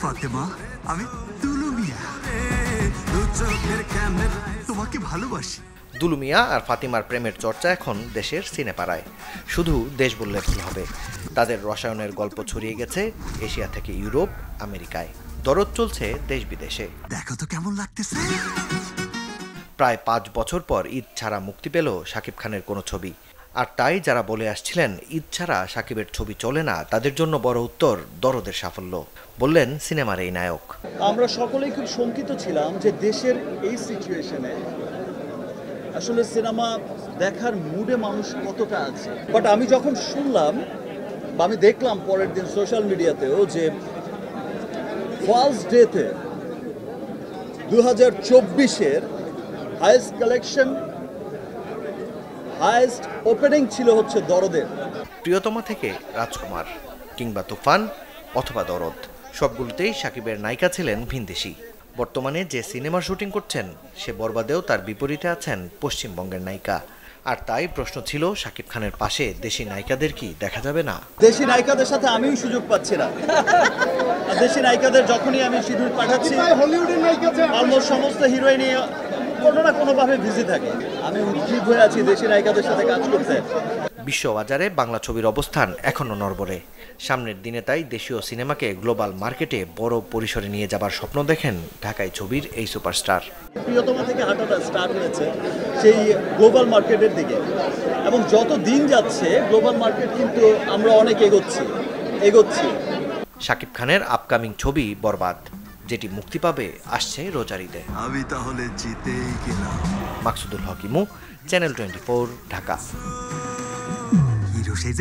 ফাতেমা, আমি দুলু মিয়া, তোমাকে ভালোবাসি। দুলু মিয়া আর ফাতিমার প্রেমের চর্চা এখন দেশের সিনেপাড়ায়। শুধু দেশ বললে ভুল হবে, তাদের রসায়নের গল্প ছড়িয়ে গেছে এশিয়া থেকে ইউরোপ, আমেরিকায়। দরদ চলছে দেশ বিদেশে। দেখো তো কেমন লাগতেছে। প্রায় 5 বছর পর ঈদ ছাড়া মুক্তি পেল শাকিব খানের কোনো ছবি। আর তাই যারা বলে আসছিলেন ঈদ ছাড়া শাকিবের ছবি চলে না, তাদের জন্য বড় উত্তর দরদের সাফল্য, বললেন সিনেমার এই নায়ক। আমরা সকলেই খুব শঙ্কিত ছিলাম যে দেশের এই সিচুয়েশনে আসলে সিনেমা দেখার মুডে মানুষ কতটা আছে। বাট আমি যখন শুনলাম বা আমি দেখলাম পরের দিন সোশ্যাল মিডিয়াতেও যে ফার্স্ট ডেতে 2024-এর হাইয়েস্ট কালেকশন, হাইয়েস্ট ওপেনিং ছিল হচ্ছে দরদের। প্রিয়তমা থেকে রাজকুমার কিংবা তুফান অথবা দরদ, সবগুলোতেই শাকিবের নায়িকা ছিলেন ভিনদেশি। বর্তমানে যে সিনেমার শুটিং করছেন সে বরবাদেও তার বিপরীতে আছেন পশ্চিমবঙ্গের নায়িকা। আর তাই প্রশ্ন ছিল, শাকিব খানের পাশে দেশি নায়িকাদের কি দেখা যাবে না? দেশি নায়িকাদের সাথে আমিও সুযোগ পাচ্ছি না। দেশি নায়িকাদের যখনই আমি শিডিউল পাঠাচ্ছি, হলিউডের নায়িকা অলমোস্ট সমস্ত হিরোইনই কোনো না কোনোভাবে বিজি থাকে। আমি উদ্গ্রীব হয়ে আছি দেশি নায়িকাদের সাথে কাজ করতে। বিশ্ববাজারে বাংলা ছবির অবস্থান এখনো নড়বড়ে। সামনের দিনে তাই দেশীয় সিনেমাকে গ্লোবাল মার্কেটে বড় পরিসরে নিয়ে যাবার স্বপ্ন দেখেন ঢাকাই ছবির এই সুপারস্টার। প্রিয়তমা থেকে হাঁটাটা স্টার্ট হয়েছে সেই গ্লোবাল মার্কেটের দিকে, এবং যত দিন যাচ্ছে গ্লোবাল মার্কেট কিন্তু আমরা অনেক এগোচ্ছি। শাকিব খানের আপকামিং ছবি বরবাদ, যেটি মুক্তি পাবে আসছে রোজার ঈদে। আমি তাহলে জিতেই গেলাম। মাকসুদুল হক ইমু, চ্যানেল 24, ঢাকা। হিরো সেজেই